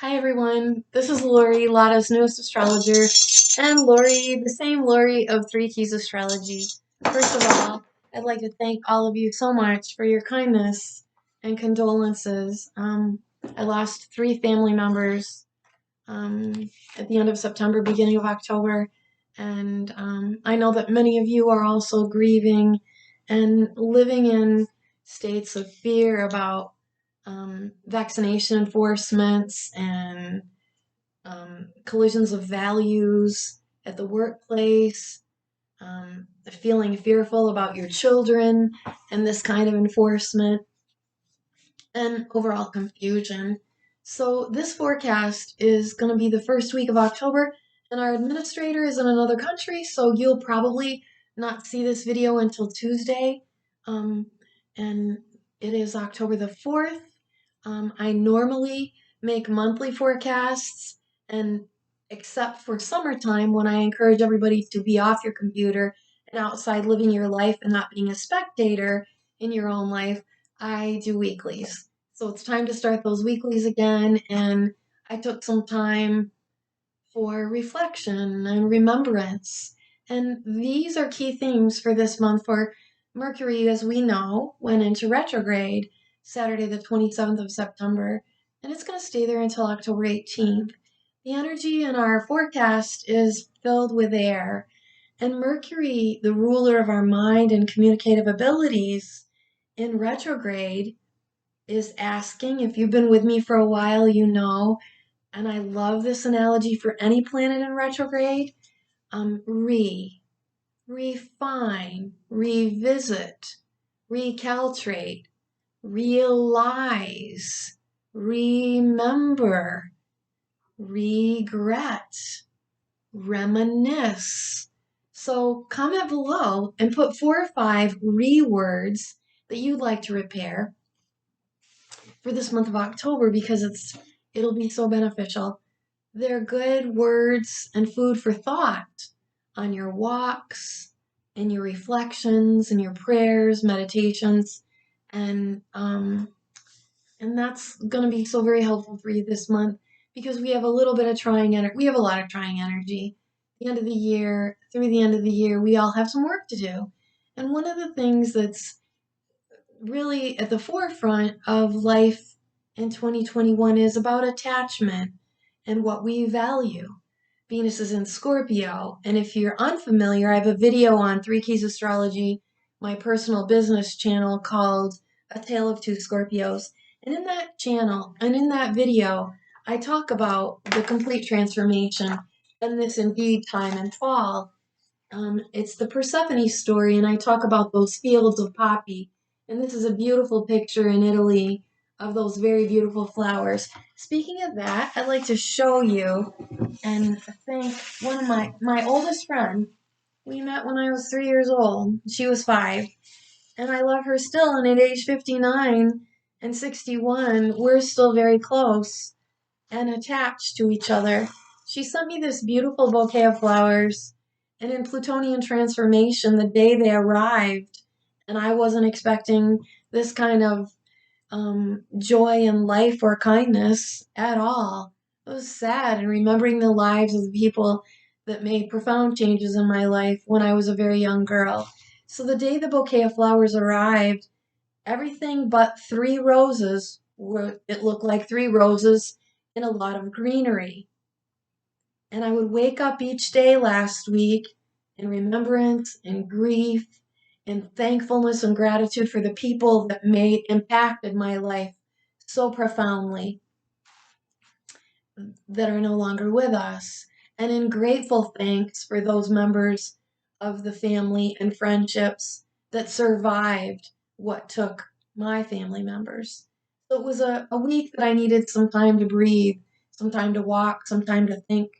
Hi everyone, this is Lori, Lotta's newest astrologer, and Lori, the same Lori of Three Keys Astrology. First of all, I'd like to thank all of you so much for your kindness and condolences. I lost three family members at the end of September, beginning of October, and I know that many of you are also grieving and living in states of fear about vaccination enforcements and collisions of values at the workplace, feeling fearful about your children and this kind of enforcement, and overall confusion. So, this forecast is going to be the first week of October, and our administrator is in another country, so you'll probably not see this video until Tuesday. Um, and it is October the 4th. I normally make monthly forecasts, and except for summertime when I encourage everybody to be off your computer and outside living your life and not being a spectator in your own life, I do weeklies. So it's time to start those weeklies again, and I took some time for reflection and remembrance. And these are key themes for this month. For Mercury, as we know, went into retrograde Saturday, the 27th of September, and it's going to stay there until October 18th. The energy in our forecast is filled with air, and Mercury, the ruler of our mind and communicative abilities, in retrograde is asking. If you've been with me for a while, you know, and I love this analogy for any planet in retrograde, refine, revisit, recalculate, realize, remember, regret, reminisce. So comment below and put 4 or 5 words that you'd like to repair for this month of October, because it'll be so beneficial. They're good words and food for thought on your walks, in your reflections, in your prayers, meditations, and that's going to be so very helpful for you this month, because we have a little bit of trying energy. We have a lot of trying energy. The end of the year, through the end of the year, we all have some work to do. And one of the things that's really at the forefront of life in 2021 is about attachment and what we value. Venus is in Scorpio, and if you're unfamiliar, I have a video on Three Keys Astrology, my personal business channel, called A Tale of Two Scorpios. And in that channel, and in that video, I talk about the complete transformation in this indeed time in fall. It's the Persephone story, and I talk about those fields of poppy. And this is a beautiful picture in Italy of those very beautiful flowers. Speaking of that, I'd like to show you and thank one of my oldest friend. We met when I was 3 years old. She was 5. And I love her still. And at age 59 and 61, we're still very close and attached to each other. She sent me this beautiful bouquet of flowers, and in Plutonian transformation, the day they arrived, and I wasn't expecting this kind of joy in life or kindness at all. It was sad, and remembering the lives of the people that made profound changes in my life when I was a very young girl. So the day the bouquet of flowers arrived, everything but 3 roses it looked like 3 roses in a lot of greenery. And I would wake up each day last week in remembrance and grief and thankfulness and gratitude for the people that impacted my life so profoundly, that are no longer with us, and in grateful thanks for those members of the family and friendships that survived what took my family members. So it was a week that I needed some time to breathe, some time to walk, some time to think,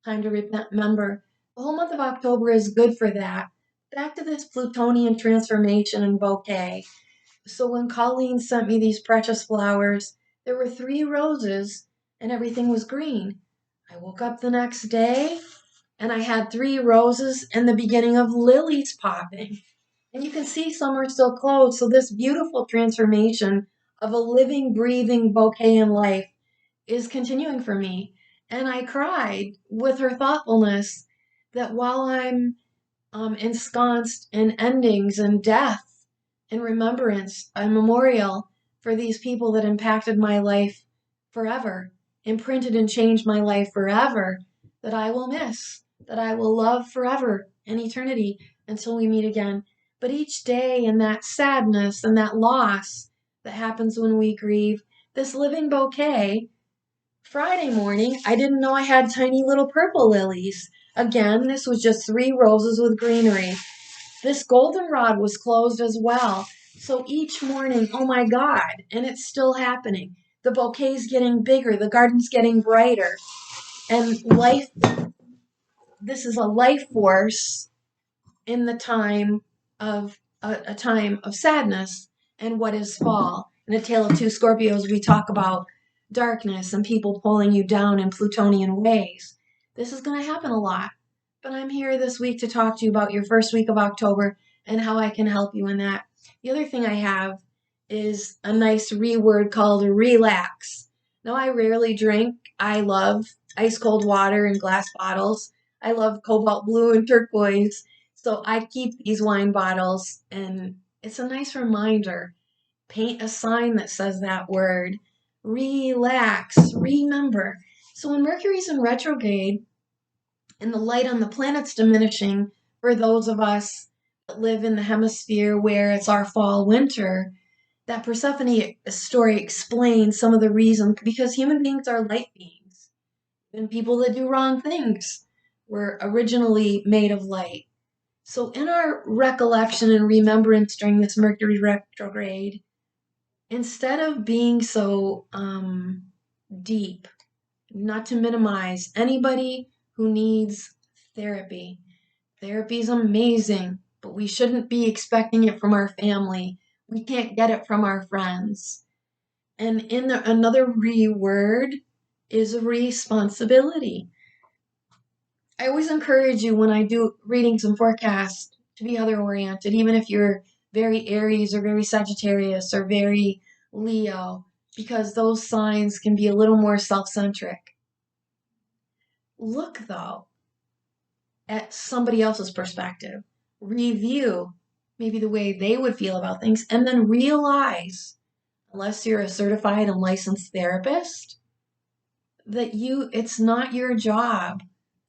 time to remember. The whole month of October is good for that. Back to this Plutonian transformation and bouquet. So when Colleen sent me these precious flowers, there were 3 roses and everything was green. I woke up the next day and I had 3 roses and the beginning of lilies popping. And you can see some are still closed. So this beautiful transformation of a living, breathing bouquet in life is continuing for me. And I cried with her thoughtfulness that while I'm ensconced in endings and death and remembrance, a memorial for these people that impacted my life forever, imprinted and changed my life forever, that I will miss, that I will love forever in eternity until we meet again. But each day and that sadness and that loss that happens when we grieve, this living bouquet. Friday morning, I didn't know I had tiny little purple lilies. Again, this was just 3 roses with greenery. This goldenrod was closed as well. So each morning, oh my God, and it's still happening. The bouquet's getting bigger, the garden's getting brighter. And life, this is a life force in the time of a time of sadness and what is fall. In A Tale of Two Scorpios, we talk about darkness and people pulling you down in Plutonian ways. This is going to happen a lot. But I'm here this week to talk to you about your first week of October and how I can help you in that. The other thing I have is a nice reword called relax. Now, I rarely drink. I love ice cold water in glass bottles. I love cobalt blue and turquoise. So I keep these wine bottles, and it's a nice reminder. Paint a sign that says that word. Relax, remember. So when Mercury's in retrograde and the light on the planet's diminishing for those of us that live in the hemisphere where it's our fall winter, that Persephone story explains some of the reasons because human beings are light beings. And people that do wrong things were originally made of light. So, in our recollection and remembrance during this Mercury retrograde, instead of being so deep, not to minimize anybody who needs therapy. Therapy is amazing, but we shouldn't be expecting it from our family. We can't get it from our friends. And another word is responsibility. I always encourage you when I do readings and forecasts to be other oriented, even if you're very Aries or very Sagittarius or very Leo, because those signs can be a little more self centric. Look, though, at somebody else's perspective, review maybe the way they would feel about things, and then realize, unless you're a certified and licensed therapist, that it's not your job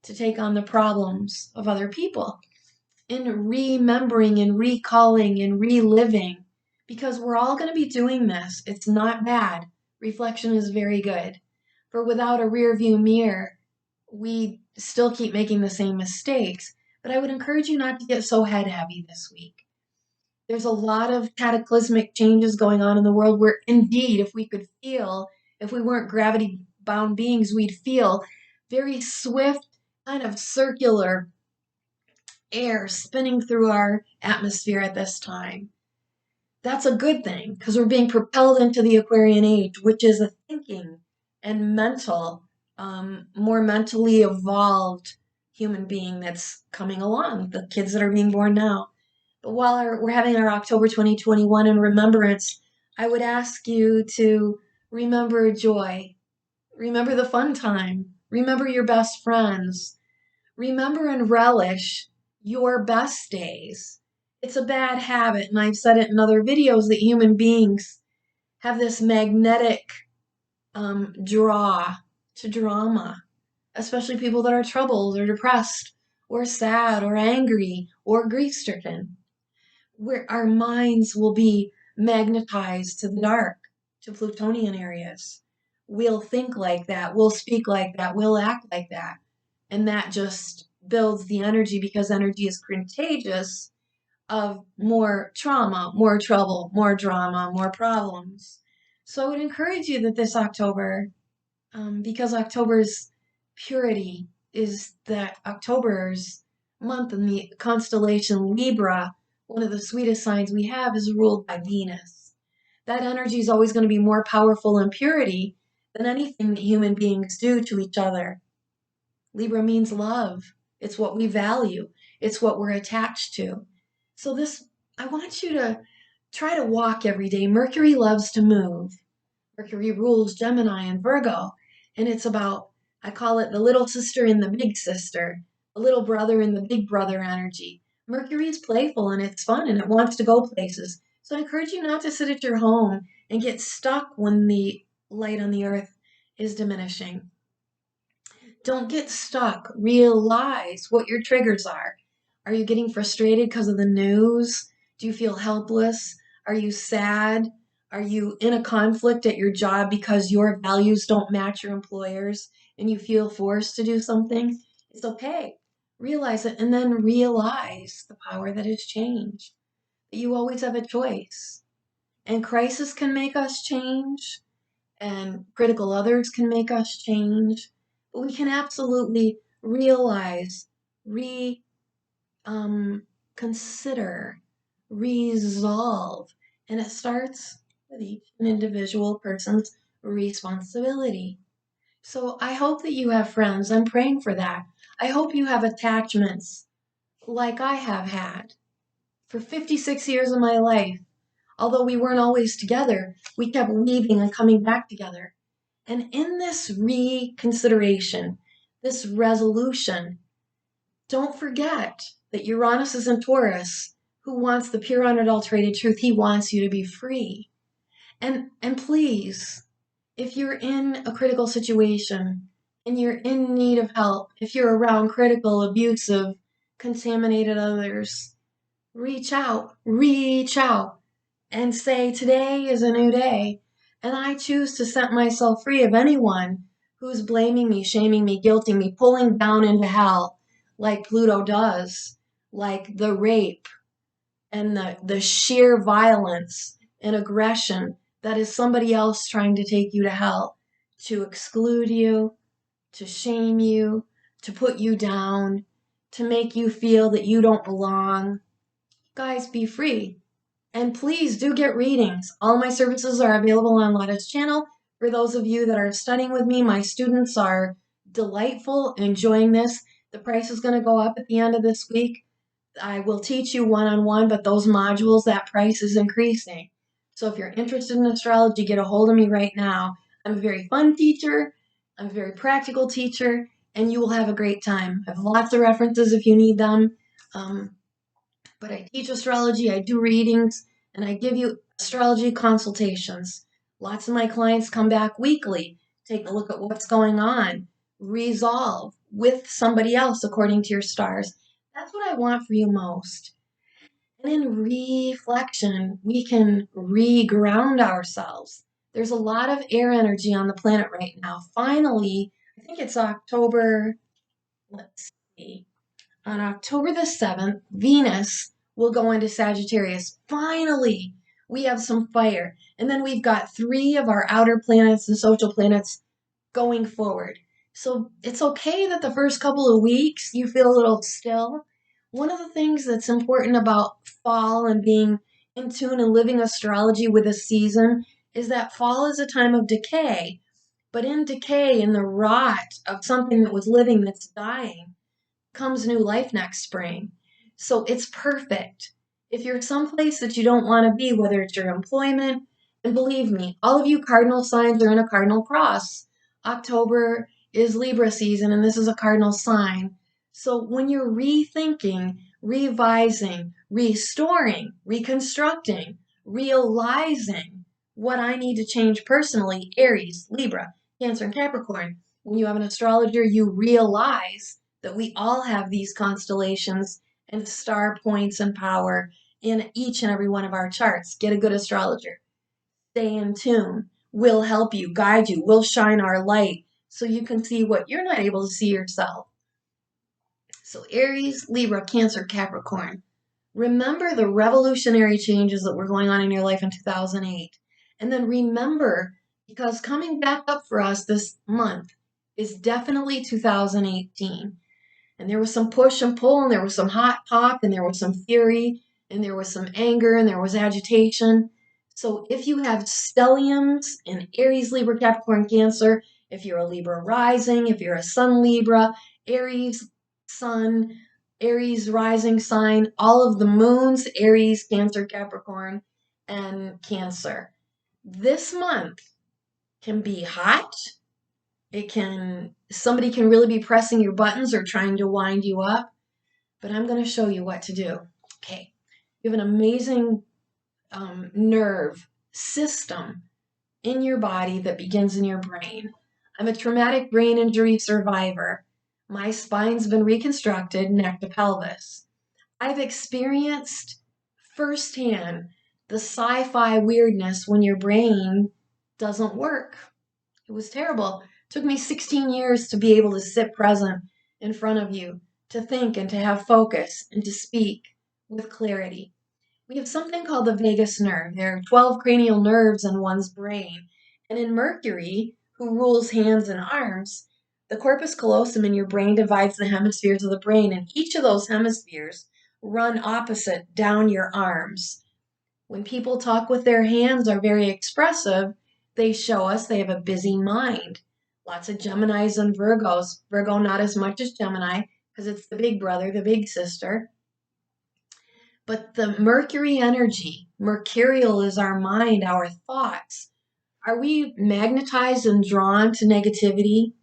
to take on the problems of other people. In remembering and recalling and reliving, because we're all going to be doing this. It's not bad. Reflection is very good. For without a rear view mirror, we still keep making the same mistakes. But I would encourage you not to get so head heavy this week. There's a lot of cataclysmic changes going on in the world where indeed, if we could feel, if we weren't gravity bound beings, we'd feel very swift, kind of circular air spinning through our atmosphere at this time. That's a good thing because we're being propelled into the Aquarian age, which is a thinking and more mentally evolved human being that's coming along, the kids that are being born now. But while we're having our October 2021 in remembrance, I would ask you to remember joy, remember the fun time, remember your best friends, remember and relish your best days. It's a bad habit, and I've said it in other videos, that human beings have this magnetic draw to drama, especially people that are troubled or depressed or sad or angry or grief-stricken, where our minds will be magnetized to the dark, to Plutonian areas. We'll think like that, we'll speak like that, we'll act like that. And that just builds the energy because energy is contagious of more trauma, more trouble, more drama, more problems. So I would encourage you that this October, because October's purity is that October's month in the constellation Libra, one of the sweetest signs we have, is ruled by Venus. That energy is always going to be more powerful in purity than anything that human beings do to each other. Libra means love. It's what we value. It's what we're attached to. So I want you to try to walk every day. Mercury loves to move. Mercury rules Gemini and Virgo. And it's about, I call it the little sister and the big sister, the little brother and the big brother energy. Mercury is playful and it's fun and it wants to go places. So I encourage you not to sit at your home and get stuck when the light on the earth is diminishing. Don't get stuck. Realize what your triggers are. Are you getting frustrated because of the news? Do you feel helpless? Are you sad? Are you in a conflict at your job because your values don't match your employer's and you feel forced to do something? It's okay. Realize it and then realize the power that is change. That you always have a choice. And crisis can make us change and critical others can make us change, but we can absolutely realize, consider, resolve, and it starts with each individual person's responsibility. So I hope that you have friends. I'm praying for that. I hope you have attachments like I have had for 56 years of my life. Although we weren't always together, we kept leaving and coming back together. And in this reconsideration, this resolution, don't forget that Uranus is in Taurus, who wants the pure unadulterated truth. He wants you to be free. And please, if you're in a critical situation and you're in need of help, if you're around critical, abusive, contaminated others, reach out and say, today is a new day, and I choose to set myself free of anyone who's blaming me, shaming me, guilting me, pulling down into hell like Pluto does, like the rape and the sheer violence and aggression that is somebody else trying to take you to hell, to exclude you, to shame you, to put you down, to make you feel that you don't belong. Guys, be free. And please do get readings. All my services are available on Lotta's channel. For those of you that are studying with me, my students are delightful, enjoying this. The price is going to go up at the end of this week. I will teach you one-on-one, but those modules, that price is increasing. So if you're interested in astrology, get a hold of me right now. I'm a very fun teacher. I'm a very practical teacher, and you will have a great time. I have lots of references if you need them. But I teach astrology, I do readings, and I give you astrology consultations. Lots of my clients come back weekly, take a look at what's going on, resolve with somebody else according to your stars. That's what I want for you most. And in reflection, we can reground ourselves. There's a lot of air energy on the planet right now. Finally, I think it's October, let's see. On October the 7th, Venus will go into Sagittarius. Finally, we have some fire. And then we've got 3 of our outer planets, the social planets, going forward. So it's okay that the first couple of weeks you feel a little still. One of the things that's important about fall and being in tune and living astrology with a season is that fall is a time of decay. But in decay, in the rot of something that was living that's dying, comes new life next spring. So it's perfect. If you're someplace that you don't want to be, whether it's your employment, and believe me, all of you cardinal signs are in a cardinal cross. October is Libra season, and this is a cardinal sign. So when you're rethinking, revising, restoring, reconstructing, realizing what I need to change personally, Aries, Libra, Cancer, and Capricorn, when you have an astrologer, you realize that we all have these constellations and star points and power in each and every one of our charts. Get a good astrologer. Stay in tune. We'll help you, guide you. We'll shine our light so you can see what you're not able to see yourself. So Aries, Libra, Cancer, Capricorn. Remember the revolutionary changes that were going on in your life in 2008. And then remember, because coming back up for us this month is definitely 2018. And there was some push and pull, and there was some hot talk, and there was some fury, and there was some anger, and there was agitation. So if you have stelliums in Aries, Libra, Capricorn, Cancer, if you're a Libra rising, if you're a Sun Libra, Aries, Sun, Aries rising sign, all of the moons, Aries, Cancer, Capricorn, and Cancer. This month can be hot, Somebody can really be pressing your buttons or trying to wind you up, but I'm going to show you what to do. Okay, you have an amazing nerve system in your body that begins in your brain. I'm a traumatic brain injury survivor. My spine's been reconstructed neck to pelvis. I've experienced firsthand the sci-fi weirdness when your brain doesn't work. It was terrible. It took me 16 years to be able to sit present in front of you, to think and to have focus and to speak with clarity. We have something called the vagus nerve. There are 12 cranial nerves in one's brain. And in Mercury, who rules hands and arms, the corpus callosum in your brain divides the hemispheres of the brain, and each of those hemispheres run opposite down your arms. When people talk with their hands, are very expressive, they show us they have a busy mind. Lots of Geminis and Virgos. Virgo not as much as Gemini because it's the big brother, the big sister. But the Mercury energy, mercurial is our mind, our thoughts. Are we magnetized and drawn to negativity,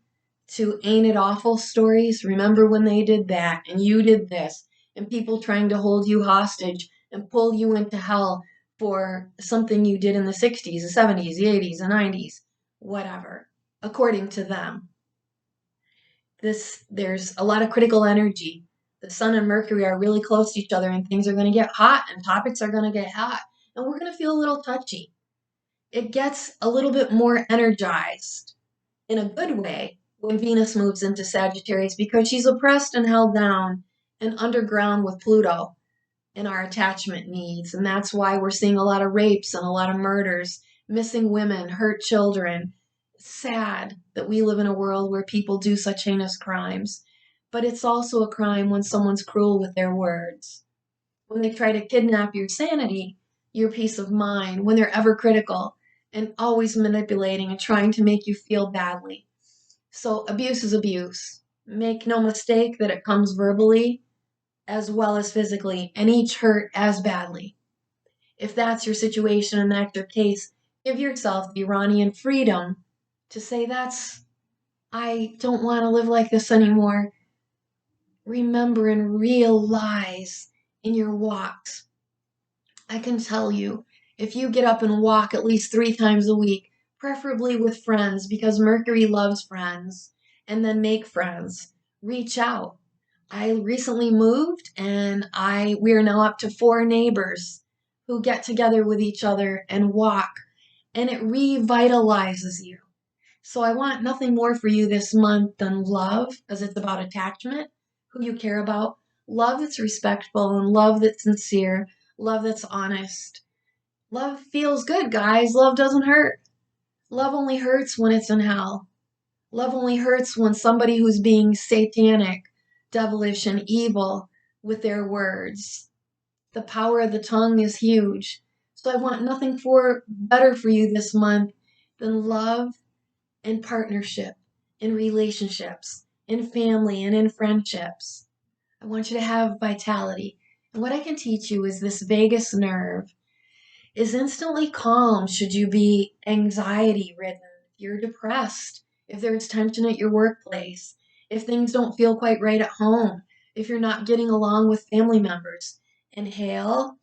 to ain't it awful stories? Remember when they did that and you did this, and people trying to hold you hostage and pull you into hell for something you did in the 60s, the 70s, the 80s, the 90s, whatever, according to them. There's a lot of critical energy. The sun and Mercury are really close to each other, and things are going to get hot and topics are going to get hot, and we're going to feel a little touchy. It gets a little bit more energized in a good way when Venus moves into Sagittarius, because she's oppressed and held down and underground with Pluto in our attachment needs. And that's why we're seeing a lot of rapes and a lot of murders, missing women, hurt children. It's sad that we live in a world where people do such heinous crimes. But it's also a crime when someone's cruel with their words. When they try to kidnap your sanity, your peace of mind, when they're ever critical and always manipulating and trying to make you feel badly. So abuse is abuse. Make no mistake that it comes verbally as well as physically, and each hurt as badly. If that's your situation and that's your case, give yourself the Iranian freedom to say, I don't want to live like this anymore. Remember and realize in your walks. I can tell you, if you get up and walk at least 3 times a week, preferably with friends, because Mercury loves friends, and then make friends, reach out. I recently moved, and we are now up to 4 neighbors who get together with each other and walk, and it revitalizes you. So I want nothing more for you this month than love, because it's about attachment, who you care about, love that's respectful and love that's sincere, love that's honest. Love feels good, guys. Love doesn't hurt. Love only hurts when it's in hell. Love only hurts when somebody who's being satanic, devilish, and evil with their words. The power of the tongue is huge. So I want nothing better for you this month than love and partnership in relationships, in family, and in friendships. I want you to have vitality. And what I can teach you is this vagus nerve is instantly calm should you be anxiety ridden, if you're depressed, if there's tension at your workplace, if things don't feel quite right at home, if you're not getting along with family members. Inhale,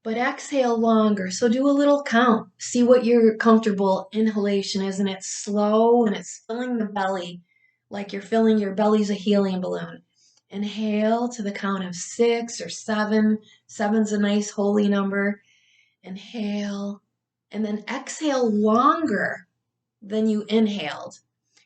but exhale longer. So do a little count. See what your comfortable inhalation is, and it's slow and it's filling the belly like you're filling your belly's a helium balloon. Inhale to the count of 6 or 7. 7's a nice holy number. Inhale, and then exhale longer than you inhaled.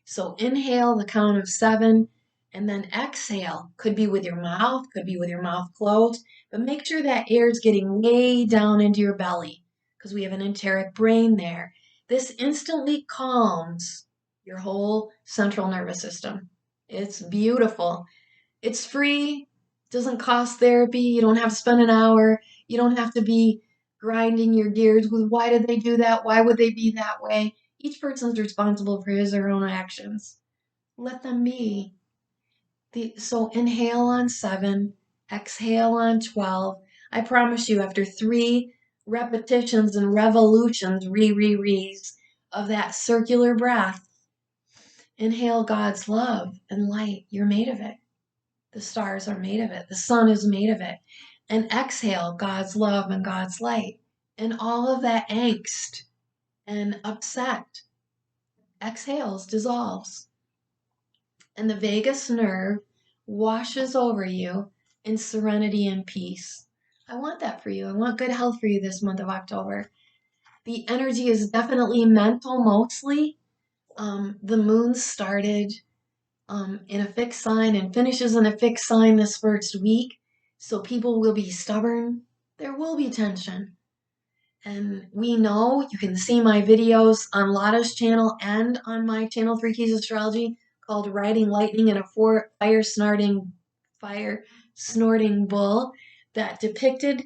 So inhale the count of 7, and then exhale. Could be with your mouth, could be with your mouth closed, but make sure that air is getting way down into your belly because we have an enteric brain there. This instantly calms your whole central nervous system. It's beautiful. It's free, doesn't cost therapy. You don't have to spend an hour. You don't have to be grinding your gears with why did they do that? Why would they be that way? Each person's responsible for his or her own actions. Let them be. So inhale on 7, exhale on 12. I promise you, after 3 repetitions and revolutions, re's of that circular breath. Inhale God's love and light. You're made of it. The stars are made of it. The sun is made of it. And exhale God's love and God's light. And all of that angst and upset exhales, dissolves. And the vagus nerve washes over you in serenity and peace. I want that for you. I want good health for you this month of October. The energy is definitely mental mostly. The moon started in a fixed sign and finishes in a fixed sign this first week. So people will be stubborn. There will be tension. And we know, you can see my videos on Lotta's channel and on my channel, 3 Keys Astrology, called Riding Lightning in a Fire Snorting Bull, that depicted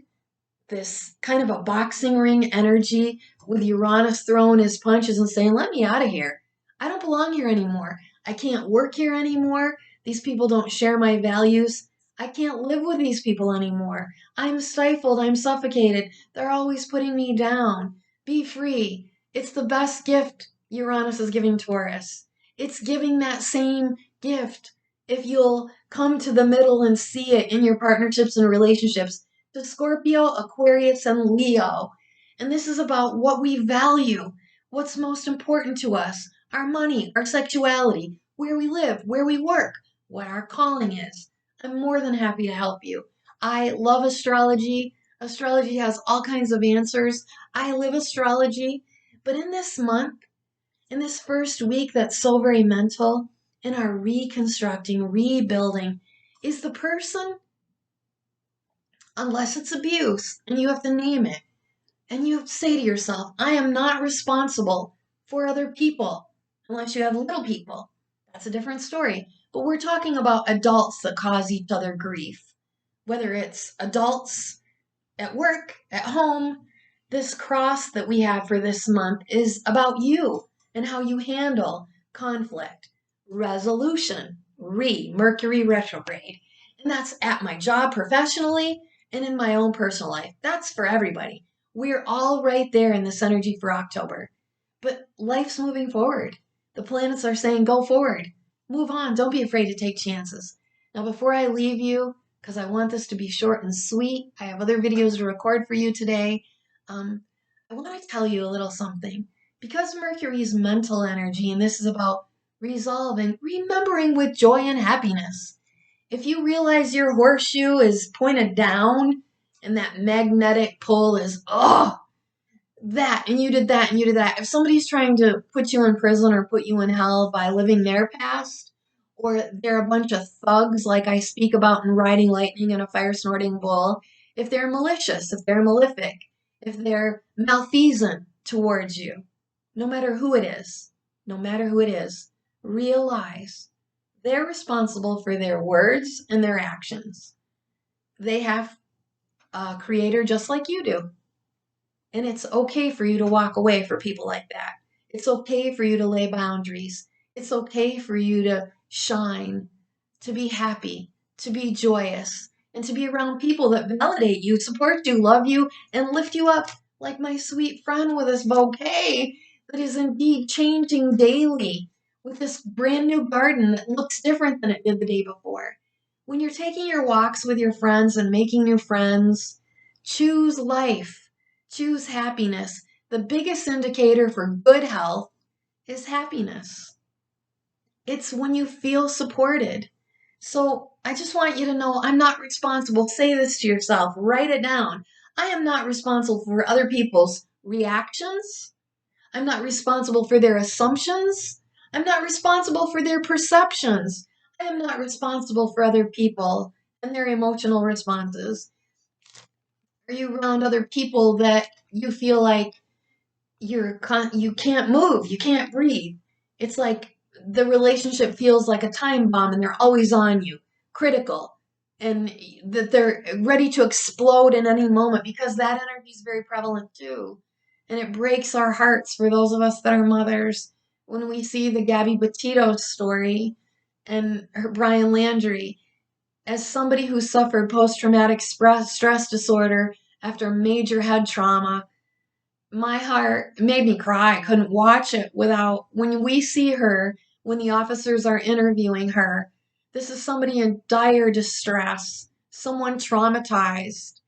this kind of a boxing ring energy with Uranus throwing his punches and saying, let me out of here. I don't belong here anymore. I can't work here anymore. These people don't share my values. I can't live with these people anymore. I'm stifled. I'm suffocated. They're always putting me down. Be free. It's the best gift Uranus is giving Taurus. It's giving that same gift if you'll come to the middle and see it in your partnerships and relationships, to Scorpio, Aquarius, and Leo. And this is about what we value, what's most important to us, our money, our sexuality, where we live, where we work, what our calling is. I'm more than happy to help you. I love astrology. Astrology has all kinds of answers. I live astrology. But in this month, in this first week that's so very mental, in our reconstructing, rebuilding, is the person, unless it's abuse, and you have to name it, and you say to yourself, I am not responsible for other people, unless you have little people. That's a different story. But we're talking about adults that cause each other grief, whether it's adults at work, at home. This cross that we have for this month is about you and how you handle conflict, resolution, Mercury retrograde. And that's at my job professionally and in my own personal life. That's for everybody. We're all right there in this energy for October. But life's moving forward. The planets are saying, go forward. Move on. Don't be afraid to take chances. Now, before I leave you, because I want this to be short and sweet, I have other videos to record for you today. I want to tell you a little something. Because Mercury's mental energy, and this is about resolving, remembering with joy and happiness. If you realize your horseshoe is pointed down and that magnetic pull is, that, and you did that, and you did that. If somebody's trying to put you in prison or put you in hell by living their past, or they're a bunch of thugs like I speak about in Riding Lightning and a Fire Snorting Bull, if they're malicious, if they're malefic, if they're malfeasant towards you, no matter who it is, realize they're responsible for their words and their actions. They have a creator just like you do. And it's okay for you to walk away for people like that. It's okay for you to lay boundaries. It's okay for you to shine, to be happy, to be joyous, and to be around people that validate you, support you, love you, and lift you up, like my sweet friend with this bouquet that is indeed changing daily with this brand new garden that looks different than it did the day before. When you're taking your walks with your friends and making new friends, choose life. Choose happiness. The biggest indicator for good health is happiness. It's when you feel supported. So I just want you to know I'm not responsible. Say this to yourself. Write it down. I am not responsible for other people's reactions. I'm not responsible for their assumptions. I'm not responsible for their perceptions. I am not responsible for other people and their emotional responses. Are you around other people that you feel like you can't move, you can't breathe? It's like the relationship feels like a time bomb and they're always on you, critical, and that they're ready to explode in any moment, because that energy is very prevalent too. And it breaks our hearts for those of us that are mothers when we see the Gabby Petito story and Brian Landry. As somebody who suffered post-traumatic stress disorder after major head trauma, My heart made me cry. I couldn't watch it without, when we see her, when the officers are interviewing her, this is somebody in dire distress, someone traumatized.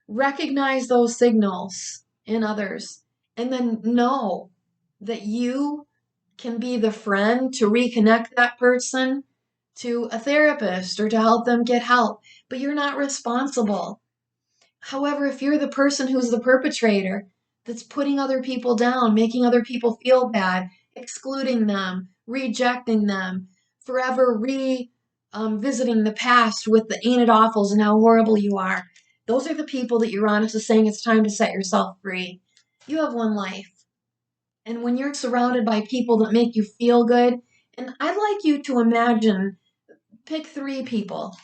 Recognize those signals in others and then know that you can be the friend to reconnect that person to a therapist or to help them get help, but you're not responsible. However, if you're the person who's the perpetrator, that's putting other people down, making other people feel bad, excluding them, rejecting them, forever visiting the past with the ain't it awfuls and how horrible you are, those are the people that Uranus is saying it's time to set yourself free. You have one life. And when you're surrounded by people that make you feel good, and I'd like you to imagine, pick three people.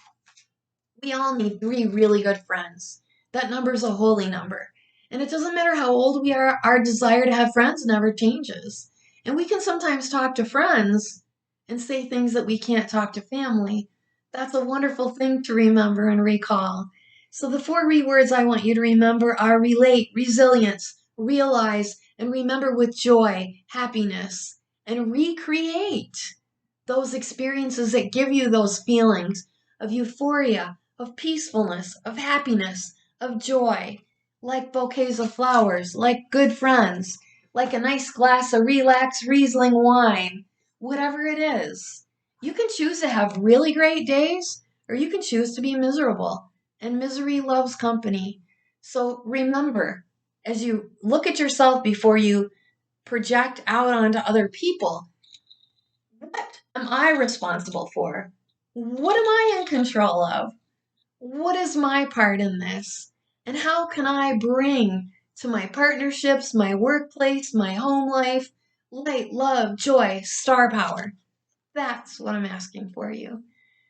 We all need three really good friends. That number is a holy number. And it doesn't matter how old we are, our desire to have friends never changes. And we can sometimes talk to friends and say things that we can't talk to family. That's a wonderful thing to remember and recall. So the four words I want you to remember are relate, resilience, realize, and remember with joy, happiness, and recreate those experiences that give you those feelings of euphoria, of peacefulness, of happiness, of joy, like bouquets of flowers, like good friends, like a nice glass of relaxed Riesling wine, whatever it is. You can choose to have really great days, or you can choose to be miserable. And misery loves company. So remember, as you look at yourself before you project out onto other people, what am I responsible for? What am I in control of? What is my part in this? And how can I bring to my partnerships, my workplace, my home life, light, love, joy, star power? That's what I'm asking for you.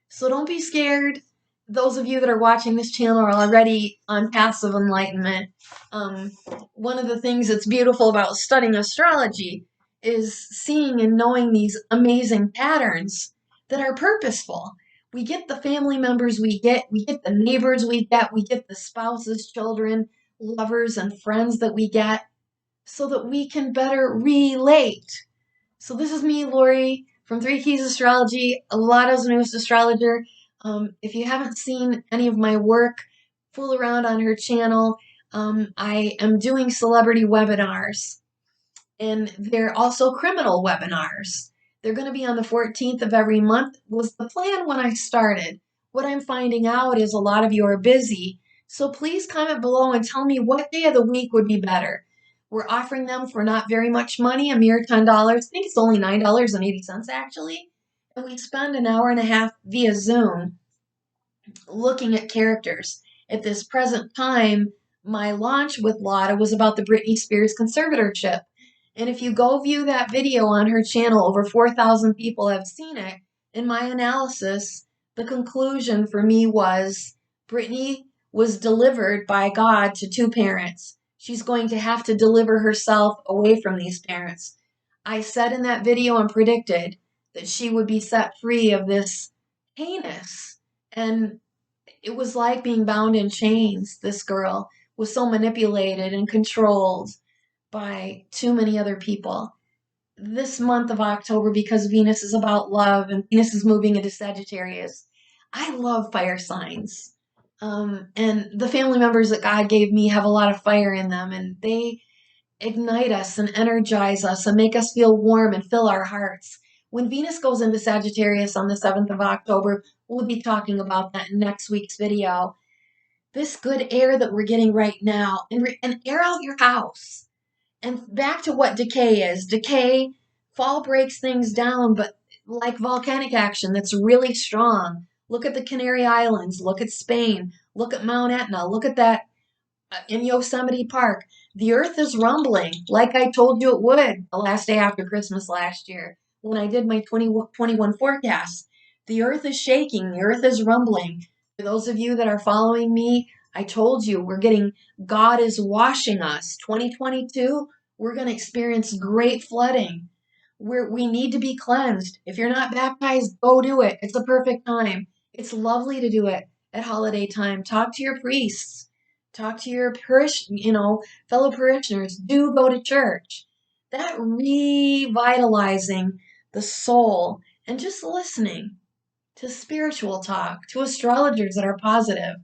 So don't be scared. Those of you that are watching this channel are already on paths of enlightenment. Um, One of the things that's beautiful about studying astrology is seeing and knowing these amazing patterns that are purposeful. We get the family members we get the neighbors we get the spouses, children, lovers, and friends that we get so that we can better relate. So this is me, Lori, from Three Keys Astrology, Alada's newest astrologer. If you haven't seen any of my work, fool around on her channel. I am doing celebrity webinars, and they're also criminal webinars. They're going to be on the 14th of every month, was the plan when I started. What I'm finding out is a lot of you are busy, so please comment below and tell me what day of the week would be better. We're offering them for not very much money, a mere $10. I think it's only $9.80 actually. And we spend an hour and a half via Zoom looking at characters. At this present time, my launch with Lotta was about the Britney Spears conservatorship. And if you go view that video on her channel, over 4,000 people have seen it. In my analysis, the conclusion for me was Britney was delivered by God to two parents. She's going to have to deliver herself away from these parents. I said in that video and predicted that she would be set free of this heinous, and it was like being bound in chains. This girl was so manipulated and controlled by too many other people. This month of October, because Venus is about love and Venus is moving into Sagittarius, I love fire signs. And the family members that God gave me have a lot of fire in them, and they ignite us and energize us and make us feel warm and fill our hearts. When Venus goes into Sagittarius on the 7th of October, we'll be talking about that in next week's video. This good air that we're getting right now, and air out your house. And back to what decay is. Decay, fall breaks things down, but like volcanic action that's really strong. Look at the Canary Islands, look at Spain, look at Mount Etna, look at that in Yosemite Park. The earth is rumbling, like I told you it would the last day after Christmas last year when I did my 2021 forecast. The earth is shaking, the earth is rumbling. For those of you that are following me, I told you God is washing us. 2022, we're going to experience great flooding. We need to be cleansed. If you're not baptized, go do it. It's a perfect time. It's lovely to do it at holiday time. Talk to your priests. Talk to your fellow parishioners. Do go to church. That revitalizing the soul and just listening to spiritual talk, to astrologers that are positive,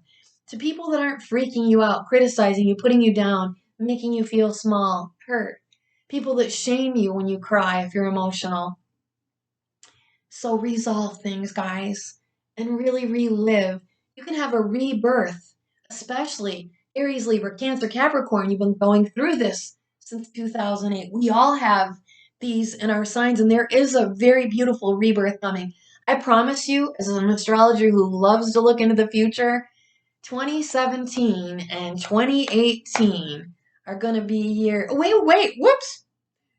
to people that aren't freaking you out, criticizing you, putting you down, making you feel small, hurt. People that shame you when you cry if you're emotional. So resolve things, guys, and really relive. You can have a rebirth, especially Aries, Libra, Cancer, Capricorn. You've been going through this since 2008. We all have these in our signs, and there is a very beautiful rebirth coming. I promise you, as an astrologer who loves to look into the future, 2017 and 2018 are going to be year. Wait, whoops.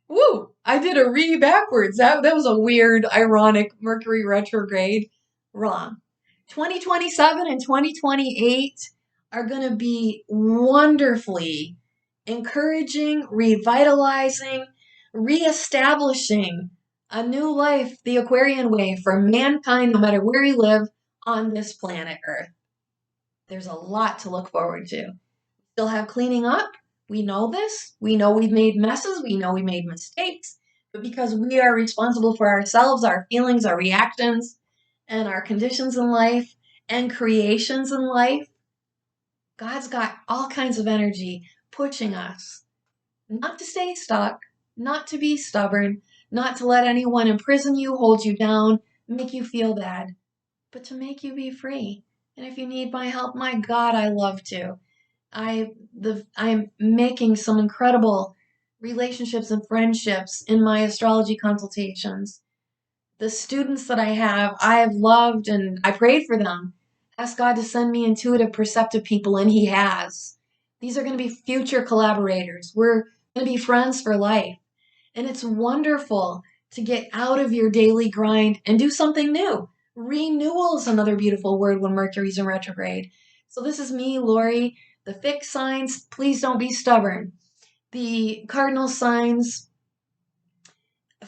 Woo! I did a re backwards. That was a weird, ironic Mercury retrograde. Wrong. 2027 and 2028 are going to be wonderfully encouraging, revitalizing, reestablishing a new life the Aquarian way for mankind, no matter where you live on this planet Earth. There's a lot to look forward to. Still have cleaning up. We know this. We know we've made messes. We know we made mistakes. But because we are responsible for ourselves, our feelings, our reactions, and our conditions in life and creations in life, God's got all kinds of energy pushing us not to stay stuck, not to be stubborn, not to let anyone imprison you, hold you down, make you feel bad, but to make you be free. And if you need my help, my God, I love to. I'm making some incredible relationships and friendships in my astrology consultations. The students that I have loved and I prayed for them. Ask God to send me intuitive, perceptive people, and He has. These are going to be future collaborators. We're going to be friends for life. And it's wonderful to get out of your daily grind and do something new. Renewal is another beautiful word when Mercury's in retrograde. So this is me, Lori. The fixed signs, please don't be stubborn. The cardinal signs,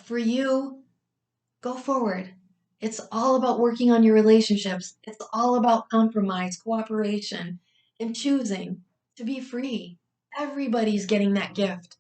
for you, go forward. It's all about working on your relationships. It's all about compromise, cooperation, and choosing to be free. Everybody's getting that gift.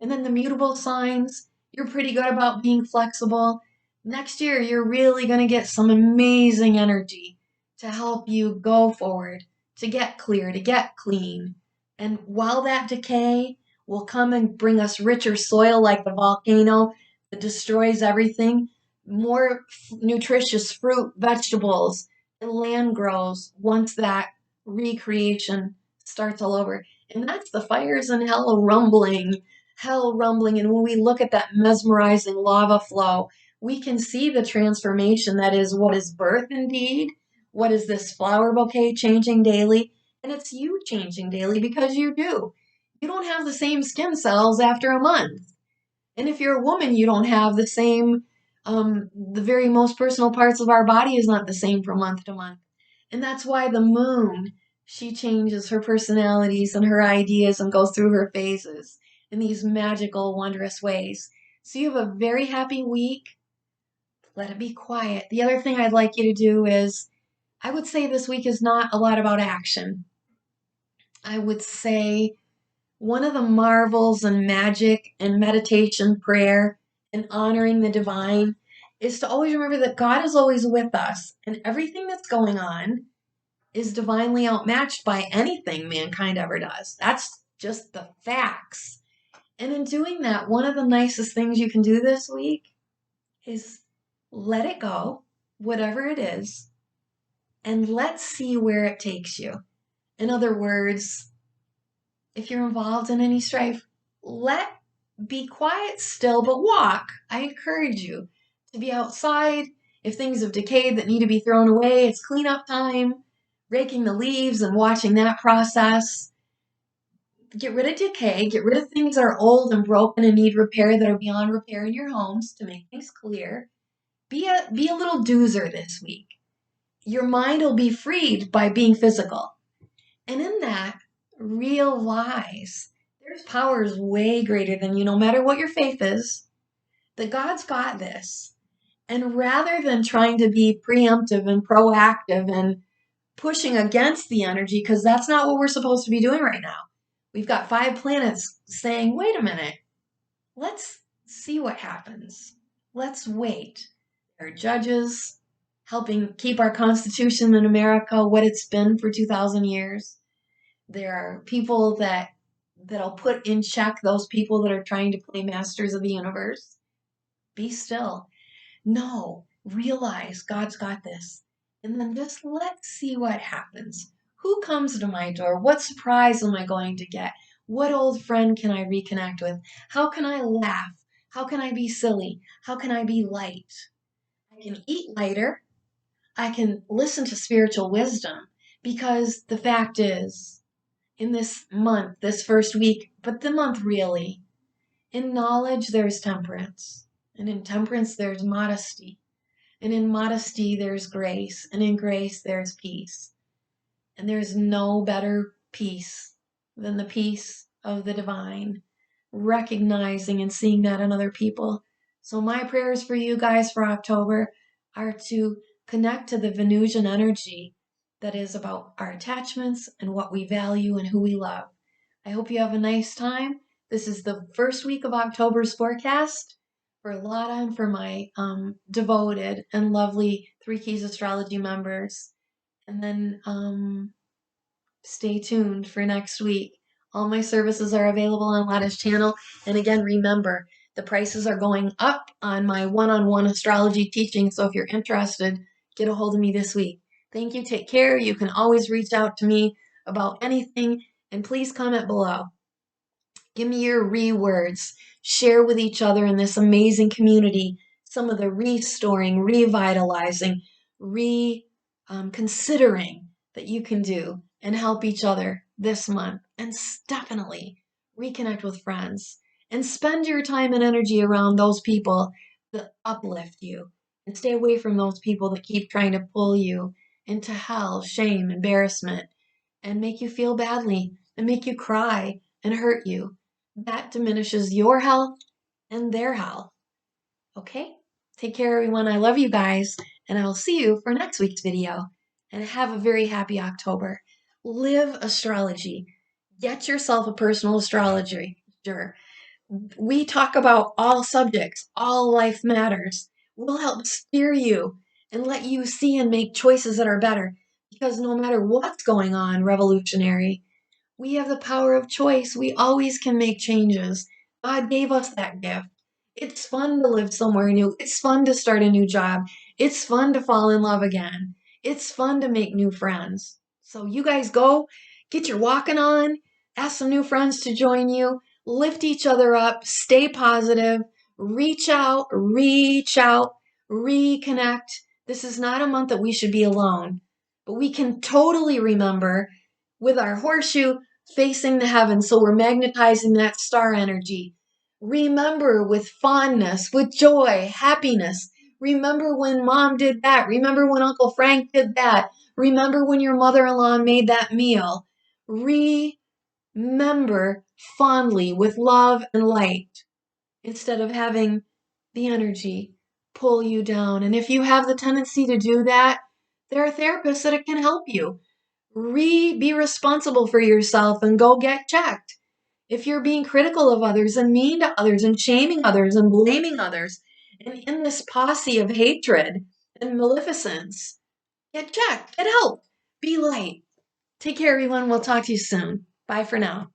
And then the mutable signs, you're pretty good about being flexible. Next year, you're really going to get some amazing energy to help you go forward, to get clear, to get clean. And while that decay will come and bring us richer soil like the volcano that destroys everything, more nutritious fruit, vegetables, and land grows once that recreation starts all over. And that's the fires in hell rumbling. And when we look at that mesmerizing lava flow, we can see the transformation that is what is birth indeed. What is this flower bouquet changing daily? And it's you changing daily because you do. You don't have the same skin cells after a month. And if you're a woman, you don't have the same, the very most personal parts of our body is not the same from month to month. And that's why the moon, she changes her personalities and her ideas and goes through her phases in these magical, wondrous ways. So you have a very happy week. Let it be quiet. The other thing I'd like you to do is, I would say this week is not a lot about action. I would say one of the marvels and magic and meditation, prayer, and honoring the divine is to always remember that God is always with us, and everything that's going on is divinely outmatched by anything mankind ever does. That's just the facts. And in doing that, one of the nicest things you can do this week is let it go, whatever it is, and let's see where it takes you. In other words, if you're involved in any strife, be quiet still, but walk. I encourage you to be outside. If things have decayed that need to be thrown away, it's cleanup time, raking the leaves and watching that process. Get rid of decay, get rid of things that are old and broken and need repair that are beyond repair in your homes to make things clear. Be a little doozer this week. Your mind will be freed by being physical. And in that, realize there's powers way greater than you, no matter what your faith is, that God's got this. And rather than trying to be preemptive and proactive and pushing against the energy, because that's not what we're supposed to be doing right now. We've got 5 planets saying, wait a minute, let's see what happens. Let's wait. There are judges helping keep our Constitution in America what it's been for 2,000 years. There are people that'll put in check those people that are trying to play masters of the universe. Be still. No, realize God's got this. And then just let's see what happens. Who comes to my door? What surprise am I going to get? What old friend can I reconnect with? How can I laugh? How can I be silly? How can I be light? I can eat lighter. I can listen to spiritual wisdom, because the fact is, in this month, this first week, but the month really, in knowledge there's temperance, and in temperance there's modesty, and in modesty there's grace, and in grace there's peace. And there's no better peace than the peace of the divine, recognizing and seeing that in other people. So my prayers for you guys for October are to connect to the Venusian energy that is about our attachments and what we value and who we love. I hope you have a nice time. This is the first week of October's forecast for Lotta and for my devoted and lovely Three Keys Astrology members. And then stay tuned for next week. All my services are available on Lotta's channel. And again, remember, the prices are going up on my one-on-one astrology teaching. So if you're interested, get a hold of me this week. Thank you. Take care. You can always reach out to me about anything. And please comment below. Give me your words. Share with each other in this amazing community some of the restoring, revitalizing, considering that you can do and help each other this month. And definitely reconnect with friends and spend your time and energy around those people that uplift you, and stay away from those people that keep trying to pull you into hell, shame, embarrassment, and make you feel badly and make you cry and hurt you. That diminishes your health and their health. Okay? Take care, everyone. I love you guys, and I will see you for next week's video. And have a very happy October. Live astrology. Get yourself a personal astrologer. We talk about all subjects. All life matters. We'll help steer you and let you see and make choices that are better. Because no matter what's going on, revolutionary, we have the power of choice. We always can make changes. God gave us that gift. It's fun to live somewhere new. It's fun to start a new job. It's fun to fall in love again. It's fun to make new friends. So you guys go, get your walking on, ask some new friends to join you, lift each other up, stay positive, reach out, reconnect. This is not a month that we should be alone, but we can totally remember with our horseshoe facing the heavens, so we're magnetizing that star energy. Remember with fondness, with joy, happiness. Remember when mom did that. Remember when Uncle Frank did that. Remember when your mother-in-law made that meal. Remember fondly with love and light, instead of having the energy pull you down. And if you have the tendency to do that, there are therapists that can help you. Be responsible for yourself and go get checked. If you're being critical of others and mean to others and shaming others and blaming others, and in this posse of hatred and maleficence, get checked, get help, be light. Take care, everyone. We'll talk to you soon. Bye for now.